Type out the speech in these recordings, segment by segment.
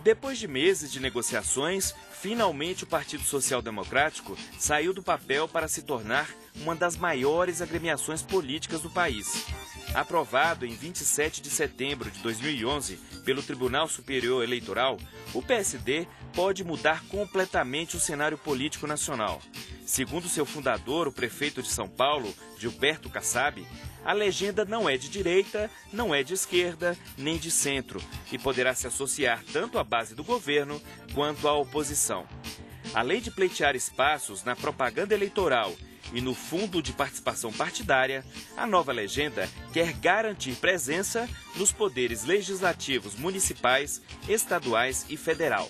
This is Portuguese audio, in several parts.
Depois de meses de negociações, finalmente o Partido Social Democrático saiu do papel para se tornar uma das maiores agremiações políticas do país. Aprovado em 27 de setembro de 2011 pelo Tribunal Superior Eleitoral, o PSD pode mudar completamente o cenário político nacional. Segundo seu fundador, o prefeito de São Paulo, Gilberto Kassab, a legenda não é de direita, não é de esquerda, nem de centro, e poderá se associar tanto à base do governo quanto à oposição. Além de pleitear espaços na propaganda eleitoral e no Fundo de Participação Partidária, a nova legenda quer garantir presença nos poderes legislativos municipais, estaduais e federal.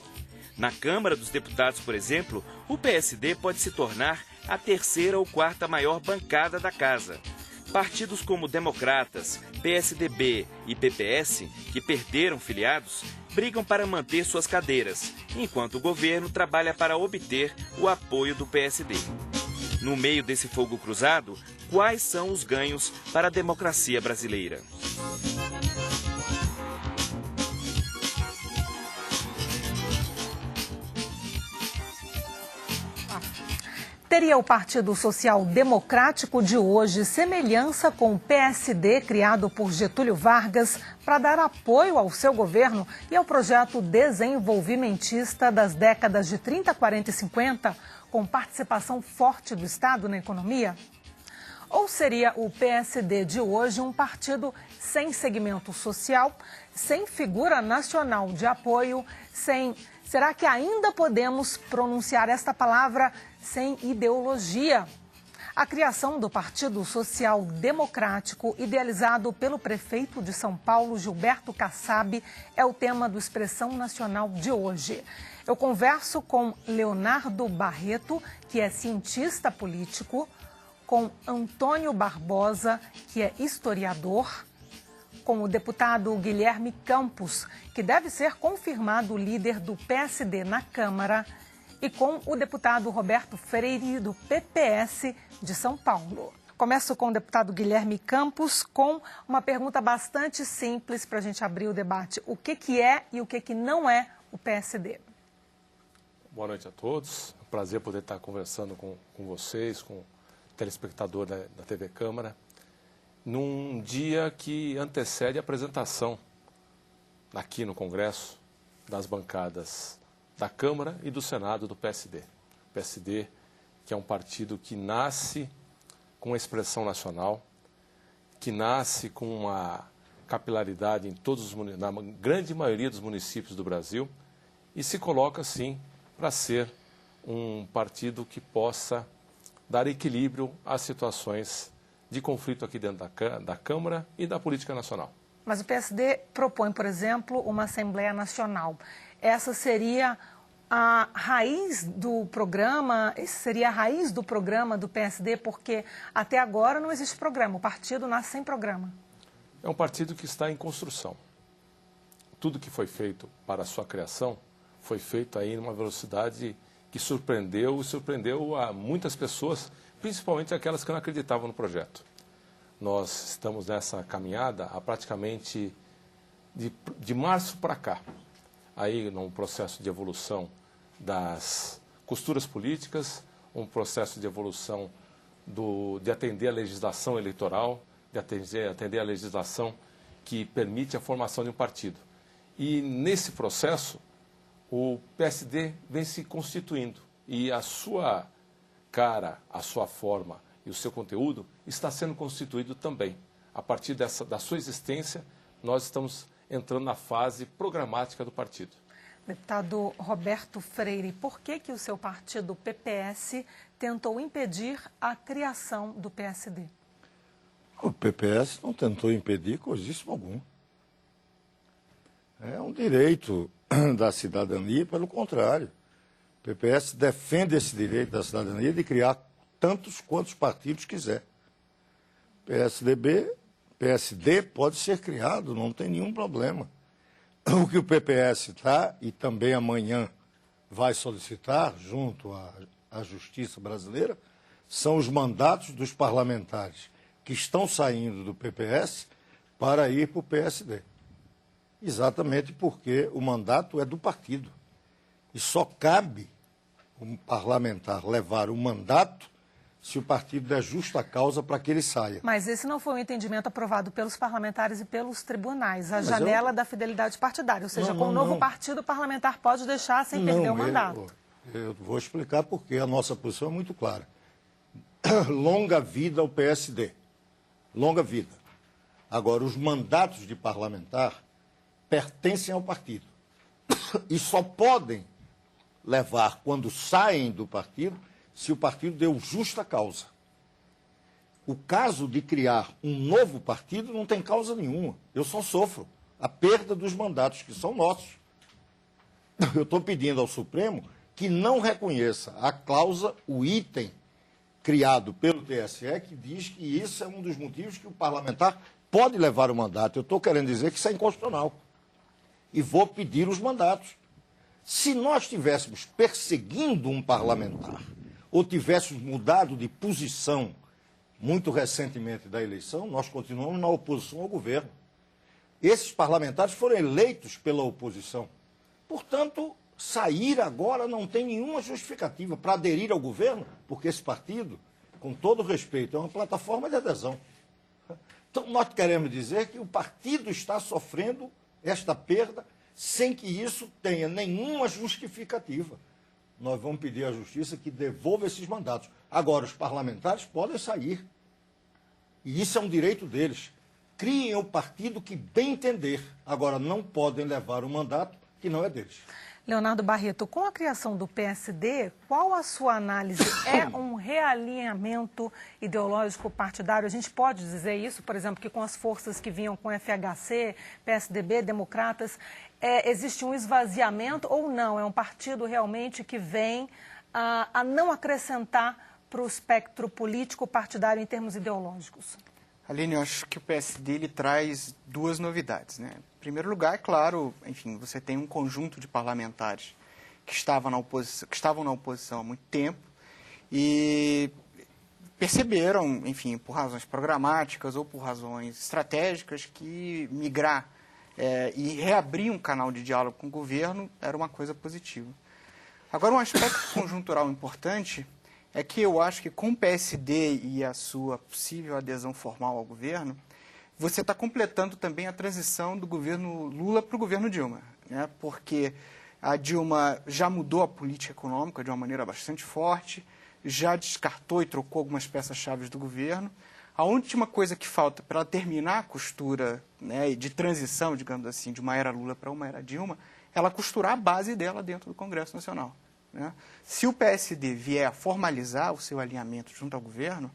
Na Câmara dos Deputados, por exemplo, o PSD pode se tornar a terceira ou quarta maior bancada da casa. Partidos como Democratas, PSDB e PPS, que perderam filiados, brigam para manter suas cadeiras, enquanto o governo trabalha para obter o apoio do PSD. No meio desse fogo cruzado, quais são os ganhos para a democracia brasileira? Teria o Partido Social Democrático de hoje semelhança com o PSD criado por Getúlio Vargas para dar apoio ao seu governo e ao projeto desenvolvimentista das décadas de 30, 40 e 50, com participação forte do Estado na economia? Ou seria o PSD de hoje um partido sem segmento social, sem figura nacional de apoio, sem... Será que ainda podemos pronunciar esta palavra sem ideologia? A criação do Partido Social Democrático, idealizado pelo prefeito de São Paulo, Gilberto Kassab, é o tema do Expressão Nacional de hoje. Eu converso com Leonardo Barreto, que é cientista político, com Antônio Barbosa, que é historiador, com o deputado Guilherme Campos, que deve ser confirmado líder do PSD na Câmara, e com o deputado Roberto Freire, do PPS de São Paulo. Começo com o deputado Guilherme Campos com uma pergunta bastante simples para a gente abrir o debate. O que é e o que não é o PSD? Boa noite a todos. É um prazer poder estar conversando com vocês, com o telespectador da TV Câmara, num dia que antecede a apresentação aqui no Congresso das bancadas da Câmara e do Senado do PSD. O PSD, que é um partido que nasce com uma expressão nacional, que nasce com uma capilaridade em na grande maioria dos municípios do Brasil e se coloca, sim, para ser um partido que possa dar equilíbrio às situações de conflito aqui dentro da Câmara e da política nacional. Mas o PSD propõe, por exemplo, uma Assembleia Nacional. Essa seria a raiz do programa, esse seria a raiz do programa do PSD, porque até agora não existe programa, o partido nasce sem programa. É um partido que está em construção. Tudo que foi feito para a sua criação foi feito aí numa velocidade que surpreendeu a muitas pessoas, principalmente aquelas que não acreditavam no projeto. Nós estamos nessa caminhada há praticamente de março para cá, aí num processo de evolução das costuras políticas, um processo de evolução de atender a legislação eleitoral, de atender a legislação que permite a formação de um partido. E nesse processo, o PSD vem se constituindo e a sua cara, a sua forma e o seu conteúdo está sendo constituído também. A partir da sua existência, nós estamos entrando na fase programática do partido. Deputado Roberto Freire, por que o seu partido PPS tentou impedir a criação do PSD? O PPS não tentou impedir coisíssimo algum. É um direito da cidadania, pelo contrário. O PPS defende esse direito da cidadania de criar tantos quantos partidos quiser. PSD pode ser criado, não tem nenhum problema. O que o PPS está, e também amanhã vai solicitar, junto à Justiça Brasileira, são os mandatos dos parlamentares que estão saindo do PPS para ir para o PSD. Exatamente porque o mandato é do partido. E só cabe um parlamentar levar o mandato se o partido der justa causa para que ele saia. Mas esse não foi um entendimento aprovado pelos parlamentares e pelos tribunais, a janela da fidelidade partidária. Ou seja, com o novo partido, o parlamentar pode deixar sem perder o mandato. Eu vou explicar porque a nossa posição é muito clara. Longa vida ao PSD. Longa vida. Agora, os mandatos de parlamentar pertencem ao partido. E só podem levar, quando saem do partido, se o partido deu justa causa. O caso de criar um novo partido não tem causa nenhuma. Eu só sofro a perda dos mandatos, que são nossos. Eu estou pedindo ao Supremo que não reconheça a cláusula, o item criado pelo TSE, que diz que isso é um dos motivos que o parlamentar pode levar o mandato. Eu estou querendo dizer que isso é inconstitucional. E vou pedir os mandatos. Se nós estivéssemos perseguindo um parlamentar, ou tivéssemos mudado de posição muito recentemente da eleição, nós continuamos na oposição ao governo. Esses parlamentares foram eleitos pela oposição. Portanto, sair agora não tem nenhuma justificativa para aderir ao governo, porque esse partido, com todo respeito, é uma plataforma de adesão. Então, nós queremos dizer que o partido está sofrendo esta perda sem que isso tenha nenhuma justificativa. Nós vamos pedir à Justiça que devolva esses mandatos. Agora, os parlamentares podem sair. E isso é um direito deles. Criem o partido que bem entender. Agora, não podem levar o mandato que não é deles. Leonardo Barreto, com a criação do PSD, qual a sua análise? É um realinhamento ideológico partidário? A gente pode dizer isso, por exemplo, que com as forças que vinham com FHC, PSDB, Democratas, existe um esvaziamento ou não? É um partido realmente que vem a não acrescentar para o espectro político partidário em termos ideológicos? Aline, eu acho que o PSD ele traz duas novidades, né? Em primeiro lugar, é claro, enfim, você tem um conjunto de parlamentares que estavam na oposição há muito tempo e perceberam, enfim, por razões programáticas ou por razões estratégicas, que migrar e reabrir um canal de diálogo com o governo era uma coisa positiva. Agora, um aspecto conjuntural importante é que eu acho que com o PSD e a sua possível adesão formal ao governo, você está completando também a transição do governo Lula para o governo Dilma, né? Porque a Dilma já mudou a política econômica de uma maneira bastante forte, já descartou e trocou algumas peças-chave do governo. A última coisa que falta para ela terminar a costura, né, de transição, digamos assim, de uma era Lula para uma era Dilma, é ela costurar a base dela dentro do Congresso Nacional, né? Se o PSD vier a formalizar o seu alinhamento junto ao governo,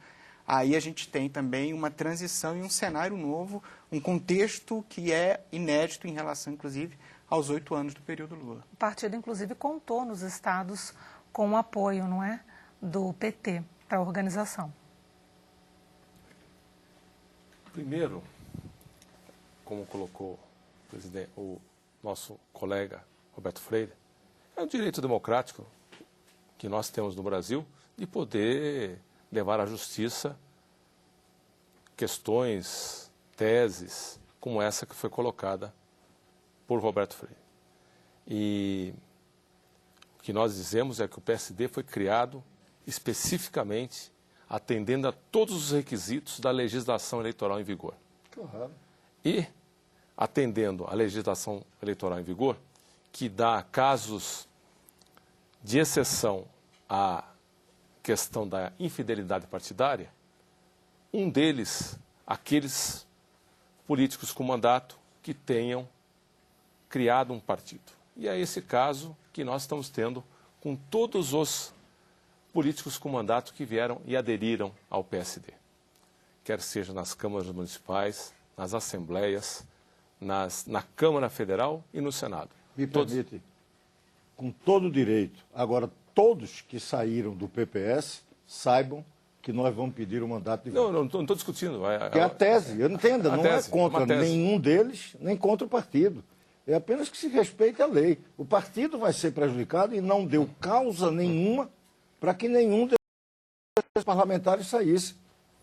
aí a gente tem também uma transição e um cenário novo, um contexto que é inédito em relação, inclusive, aos 8 anos do período Lula. O partido, inclusive, contou nos estados com o apoio, não é, do PT para a organização. Primeiro, como colocou o nosso colega Roberto Freire, é um direito democrático que nós temos no Brasil de poder levar à justiça questões, teses, como essa que foi colocada por Roberto Freire. E o que nós dizemos é que o PSD foi criado especificamente atendendo a todos os requisitos da legislação eleitoral em vigor. Claro. E atendendo à legislação eleitoral em vigor, que dá casos de exceção à questão da infidelidade partidária, um deles, aqueles políticos com mandato que tenham criado um partido. E é esse caso que nós estamos tendo com todos os políticos com mandato que vieram e aderiram ao PSD. Quer seja nas câmaras municipais, nas assembleias, na Câmara Federal e no Senado. Me permite, com todo direito. Agora, todos que saíram do PPS saibam que nós vamos pedir o mandato de volta. Não estou discutindo. Que é a tese, eu entendo, não é contra tese. Nenhum deles, nem contra o partido. É apenas que se respeite a lei. O partido vai ser prejudicado e não deu causa nenhuma para que nenhum desses parlamentares saísse.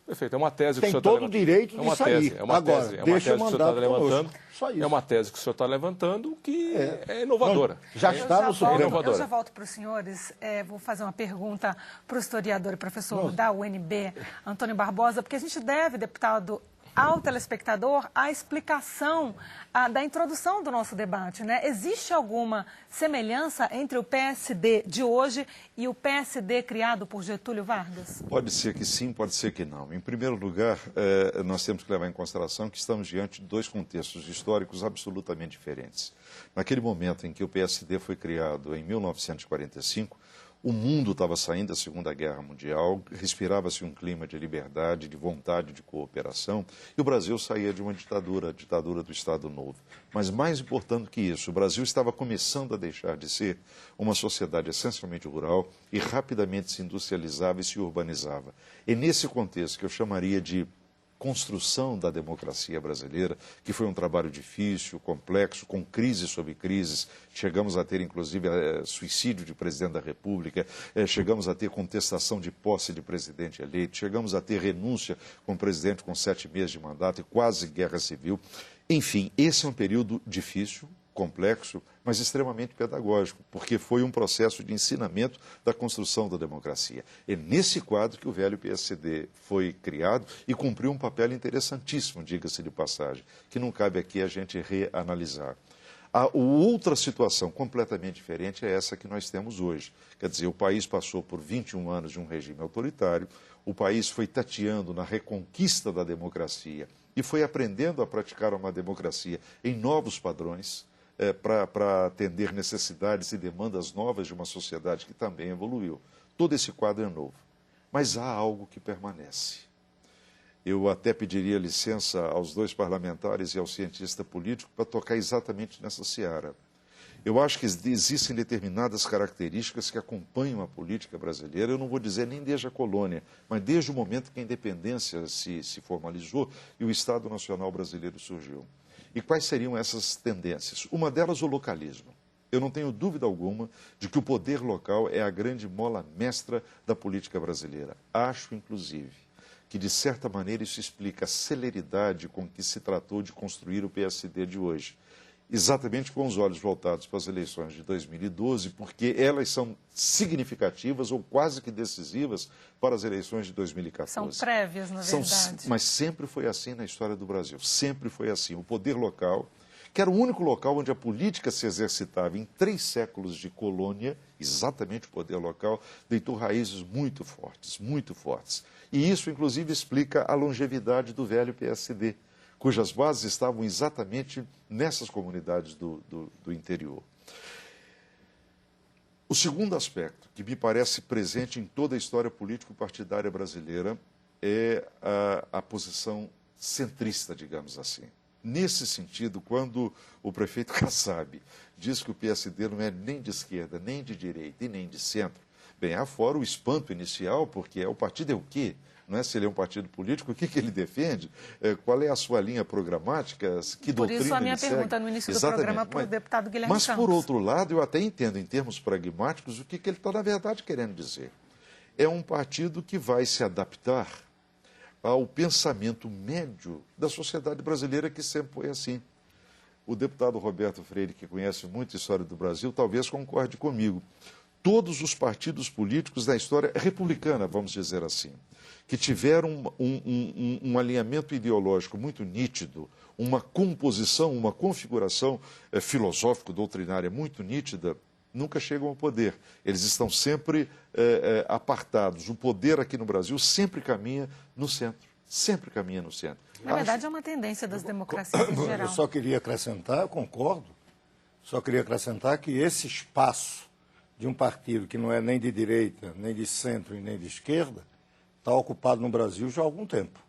Perfeito, é uma tese que Tem o senhor está todo o direito de sair. É uma Agora, tese, deixa que o senhor está levantando. Só isso. É uma tese que o senhor está levantando que é inovadora. Não, já está no Supremo. Eu já volto para os senhores. Vou fazer uma pergunta para o historiador e professor da UNB, Antônio Barbosa, porque a gente deve, deputado, ao telespectador a explicação da introdução do nosso debate, né? Existe alguma semelhança entre o PSD de hoje e o PSD criado por Getúlio Vargas? Pode ser que sim, pode ser que não. Em primeiro lugar, nós temos que levar em consideração que estamos diante de dois contextos históricos absolutamente diferentes. Naquele momento em que o PSD foi criado, em 1945, o mundo estava saindo da Segunda Guerra Mundial, respirava-se um clima de liberdade, de vontade de cooperação, e o Brasil saía de uma ditadura, a ditadura do Estado Novo. Mas mais importante que isso, o Brasil estava começando a deixar de ser uma sociedade essencialmente rural e rapidamente se industrializava e se urbanizava. É nesse contexto que eu chamaria de construção da democracia brasileira, que foi um trabalho difícil, complexo, com crises sobre crises. Chegamos a ter, inclusive, suicídio de presidente da República, chegamos a ter contestação de posse de presidente eleito, chegamos a ter renúncia com o presidente com 7 meses de mandato e quase guerra civil. Enfim, esse é um período difícil, complexo, mas extremamente pedagógico, porque foi um processo de ensinamento da construção da democracia. É nesse quadro que o velho PSD foi criado e cumpriu um papel interessantíssimo, diga-se de passagem, que não cabe aqui a gente reanalisar. A outra situação completamente diferente é essa que nós temos hoje. Quer dizer, o país passou por 21 anos de um regime autoritário, o país foi tateando na reconquista da democracia e foi aprendendo a praticar uma democracia em novos padrões, para atender necessidades e demandas novas de uma sociedade que também evoluiu. Todo esse quadro é novo. Mas há algo que permanece. Eu até pediria licença aos dois parlamentares e ao cientista político para tocar exatamente nessa seara. Eu acho que existem determinadas características que acompanham a política brasileira, eu não vou dizer nem desde a colônia, mas desde o momento que a independência se formalizou e o Estado Nacional Brasileiro surgiu. E quais seriam essas tendências? Uma delas, o localismo. Eu não tenho dúvida alguma de que o poder local é a grande mola mestra da política brasileira. Acho, inclusive, que, de certa maneira, isso explica a celeridade com que se tratou de construir o PSD de hoje. Exatamente com os olhos voltados para as eleições de 2012, porque elas são significativas ou quase que decisivas para as eleições de 2014. São prévias, na verdade. Mas sempre foi assim na história do Brasil, sempre foi assim. O poder local, que era o único local onde a política se exercitava em 3 séculos de colônia, exatamente o poder local, deitou raízes muito fortes, muito fortes. E isso, inclusive, explica a longevidade do velho PSD, cujas bases estavam exatamente nessas comunidades do interior. O segundo aspecto, que me parece presente em toda a história político-partidária brasileira, é a posição centrista, digamos assim. Nesse sentido, quando o prefeito Kassab diz que o PSD não é nem de esquerda, nem de direita e nem de centro, bem, afora o espanto inicial, porque o partido é o quê? Não é? Se ele é um partido político, o que ele defende? Qual é a sua linha programática? Que doutrina ele segue? Por isso a minha pergunta no início do programa para o deputado Guilherme Campos. Mas, por outro lado, eu até entendo, em termos pragmáticos, o que ele está, na verdade, querendo dizer. É um partido que vai se adaptar ao pensamento médio da sociedade brasileira, que sempre foi assim. O deputado Roberto Freire, que conhece muito a história do Brasil, talvez concorde comigo. Todos os partidos políticos da história republicana, vamos dizer assim, que tiveram um alinhamento ideológico muito nítido, uma composição, uma configuração filosófico-doutrinária muito nítida, nunca chegam ao poder. Eles estão sempre apartados. O poder aqui no Brasil sempre caminha no centro. Sempre caminha no centro. Na verdade, é uma tendência das democracias em geral. Eu só queria acrescentar, eu concordo, só queria acrescentar que esse espaço de um partido que não é nem de direita, nem de centro e nem de esquerda, está ocupado no Brasil já há algum tempo.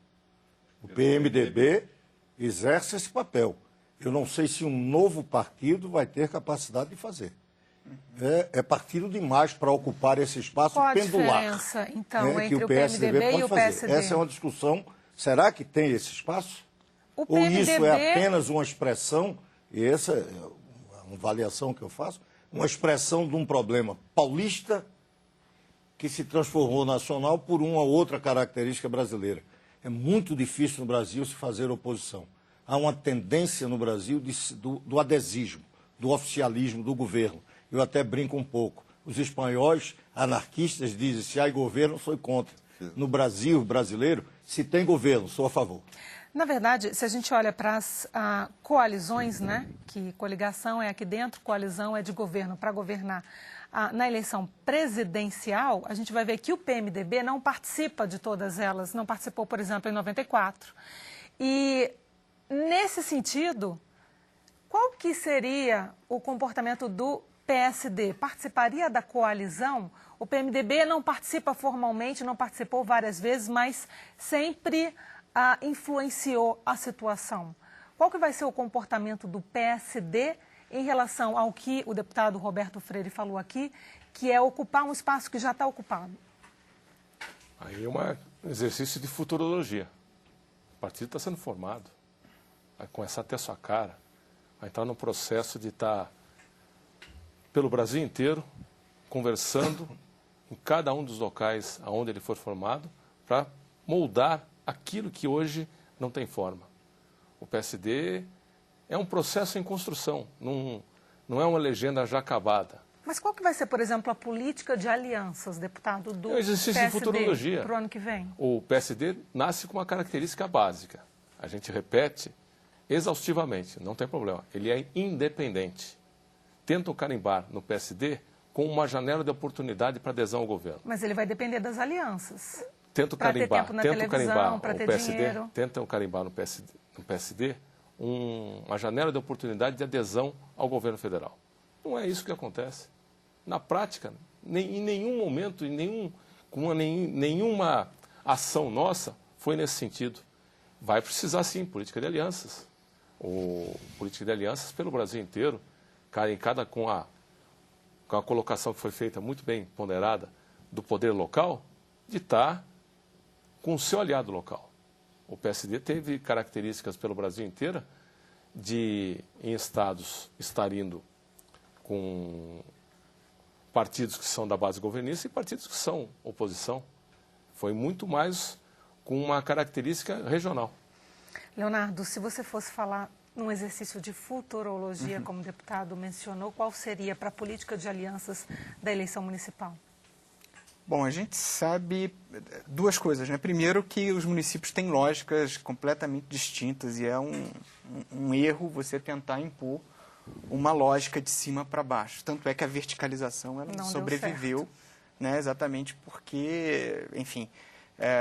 O PMDB exerce esse papel. Eu não sei se um novo partido vai ter capacidade de fazer. É partido demais para ocupar esse espaço pendular. Qual a diferença, então, entre o PMDB e o fazer. PSD? Essa é uma discussão. Será que tem esse espaço? O Ou PMDB... isso é apenas uma expressão, e essa é uma avaliação que eu faço, uma expressão de um problema paulista que se transformou nacional por uma outra característica brasileira. É muito difícil no Brasil se fazer oposição. Há uma tendência no Brasil do adesismo, do oficialismo do governo. Eu até brinco um pouco. Os espanhóis anarquistas dizem, se há governo, sou contra. No Brasil, brasileiro, se tem governo, sou a favor. Na verdade, se a gente olha para as coalizões, né, que coligação é aqui dentro, coalizão é de governo para governar, na eleição presidencial, a gente vai ver que o PMDB não participa de todas elas, não participou, por exemplo, em 94. E, nesse sentido, qual que seria o comportamento do PSD? Participaria da coalizão? O PMDB não participa formalmente, não participou várias vezes, mas sempre influenciou a situação. Qual que vai ser o comportamento do PSD em relação ao que o deputado Roberto Freire falou aqui, que é ocupar um espaço que já está ocupado? Aí é um exercício de futurologia. O partido está sendo formado, vai começar a ter a sua cara, vai entrar no processo de estar pelo Brasil inteiro, conversando em cada um dos locais onde ele for formado, para moldar aquilo que hoje não tem forma. O PSD é um processo em construção, não é uma legenda já acabada. Mas qual que vai ser, por exemplo, a política de alianças, deputado, do exercício de futurologia para o ano que vem? O PSD nasce com uma característica básica. A gente repete exaustivamente, não tem problema. Ele é independente. Tentam carimbar no PSD com uma janela de oportunidade para adesão ao governo. Mas ele vai depender das alianças. Tentam carimbar no PSD uma janela de oportunidade de adesão ao governo federal. Não é isso que acontece. Na prática, em nenhum momento, nenhuma ação nossa foi nesse sentido. Vai precisar, sim, política de alianças. Política de alianças pelo Brasil inteiro, com a colocação que foi feita muito bem ponderada do poder local, de estar com o seu aliado local. O PSD teve características pelo Brasil inteiro de, em estados, estar indo com partidos que são da base governista e partidos que são oposição. Foi muito mais com uma característica regional. Leonardo, se você fosse falar num exercício de futurologia, como o deputado mencionou, qual seria para a política de alianças da eleição municipal? Bom, a gente sabe duas coisas, né? Primeiro, que os municípios têm lógicas completamente distintas e é um erro você tentar impor uma lógica de cima para baixo. Tanto é que a verticalização ela não sobreviveu, né? Exatamente porque, enfim,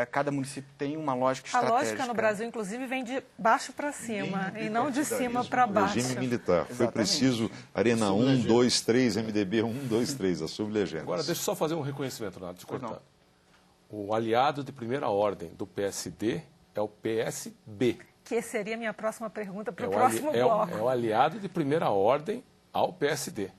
cada município tem uma lógica estratégica. A lógica no Brasil, inclusive, vem de baixo para cima e não de cima para baixo. Regime militar. Exatamente. Foi preciso Arena 1, 2, 3, MDB 1, 2, 3, a sublegenda. Agora, deixa eu só fazer um reconhecimento, Renato, te cortar. O aliado de primeira ordem do PSD é o PSB. Que seria a minha próxima pergunta para o próximo bloco. É o aliado de primeira ordem ao PSD.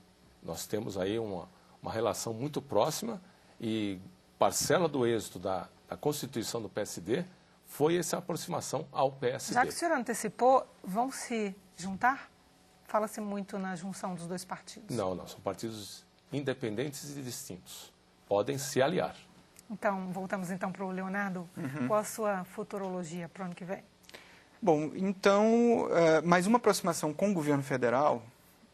Nós temos aí uma relação muito próxima e parcela do êxito da Constituição do PSD foi essa aproximação ao PSD. Já que o senhor antecipou, vão se juntar? Fala-se muito na junção dos dois partidos. Não, são partidos independentes e distintos. Podem se aliar. Então, voltamos então para o Leonardo. Qual a sua futurologia para o ano que vem? Bom, então, mais uma aproximação com o governo federal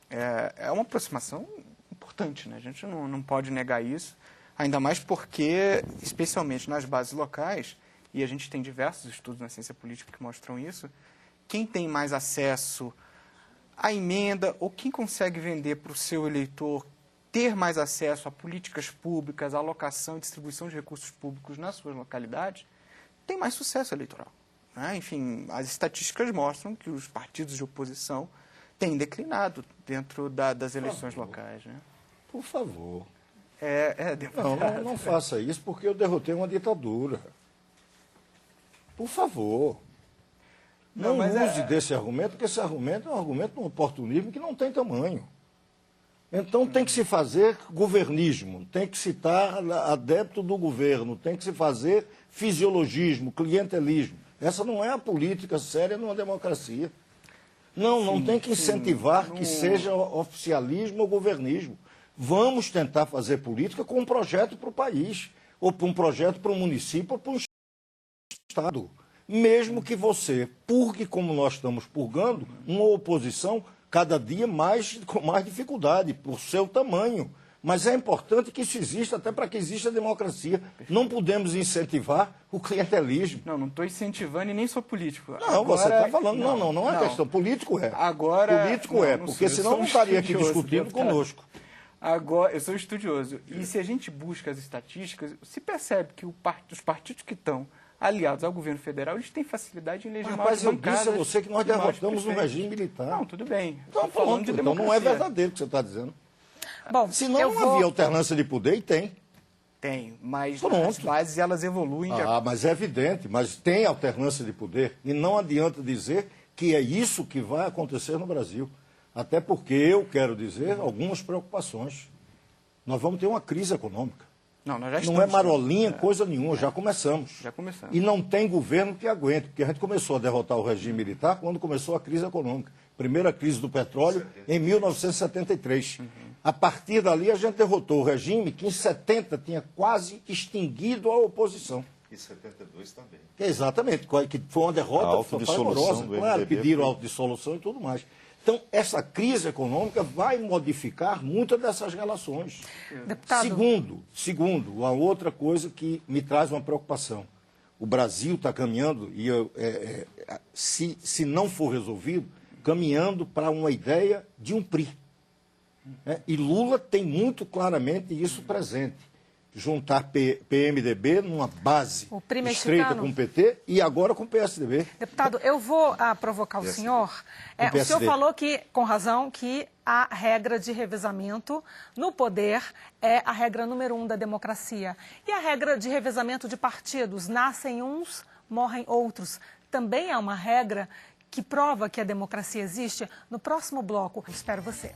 é uma aproximação importante, né? A gente não pode negar isso. Ainda mais porque, especialmente nas bases locais, e a gente tem diversos estudos na ciência política que mostram isso, quem tem mais acesso à emenda ou quem consegue vender para o seu eleitor ter mais acesso a políticas públicas, a alocação e distribuição de recursos públicos nas suas localidades, tem mais sucesso eleitoral, né? Enfim, as estatísticas mostram que os partidos de oposição têm declinado dentro das eleições locais, né? Por favor. Não faça isso, porque eu derrotei uma ditadura. Por favor. Não use desse argumento, porque esse argumento é um argumento de um oportunismo que não tem tamanho. Então tem que se fazer governismo, tem que citar adepto do governo, tem que se fazer fisiologismo, clientelismo. Essa não é a política séria numa democracia. Não tem que incentivar que seja oficialismo ou governismo. Vamos tentar fazer política com um projeto para o país, ou para um projeto para um município, ou para um estado. mesmo que você purgue, como nós estamos purgando, uma oposição cada dia com mais dificuldade, por seu tamanho. Mas é importante que isso exista, até para que exista a democracia. Não podemos incentivar o clientelismo. Não estou incentivando e nem sou político. Não, agora, você está falando, não é questão. Político é. Agora, político porque senão não estaria aqui discutindo conosco. Agora, eu sou estudioso. E se a gente busca as estatísticas, se percebe que os partidos que estão aliados ao governo federal, eles têm facilidade em eleger maiores bancadas. Mas eu disse a você que nós derrotamos um regime militar. Não, tudo bem. Então, pronto, então não é verdadeiro o que você está dizendo. Bom, senão não havia alternância de poder, e tem. Tem, mas pronto. As bases elas evoluem. Mas é evidente, mas tem alternância de poder. E não adianta dizer que é isso que vai acontecer no Brasil. Até porque eu quero dizer algumas preocupações. Nós vamos ter uma crise econômica. Não já estamos. Não é marolinha, coisa nenhuma, já começamos. Já começamos. E não tem governo que aguente, porque a gente começou a derrotar o regime militar quando começou a crise econômica. Primeira crise do petróleo em 1973. A partir dali a gente derrotou o regime que em 70 tinha quase extinguido a oposição. E 72 também. Exatamente, que foi uma derrota pavorosa. Claro, pediram autodissolução e tudo mais. Então, essa crise econômica vai modificar muitas dessas relações. Deputado. Segundo, uma outra coisa que me traz uma preocupação. O Brasil está caminhando, e se não for resolvido, caminhando para uma ideia de um PRI. E Lula tem muito claramente isso presente. Juntar PMDB numa base estreita com o PT e agora com o PSDB. Deputado, eu vou provocar o senhor. O senhor falou que, com razão, que a regra de revezamento no poder é a regra número 1 da democracia. E a regra de revezamento de partidos, nascem uns, morrem outros. Também é uma regra que prova que a democracia existe? No próximo bloco, espero você.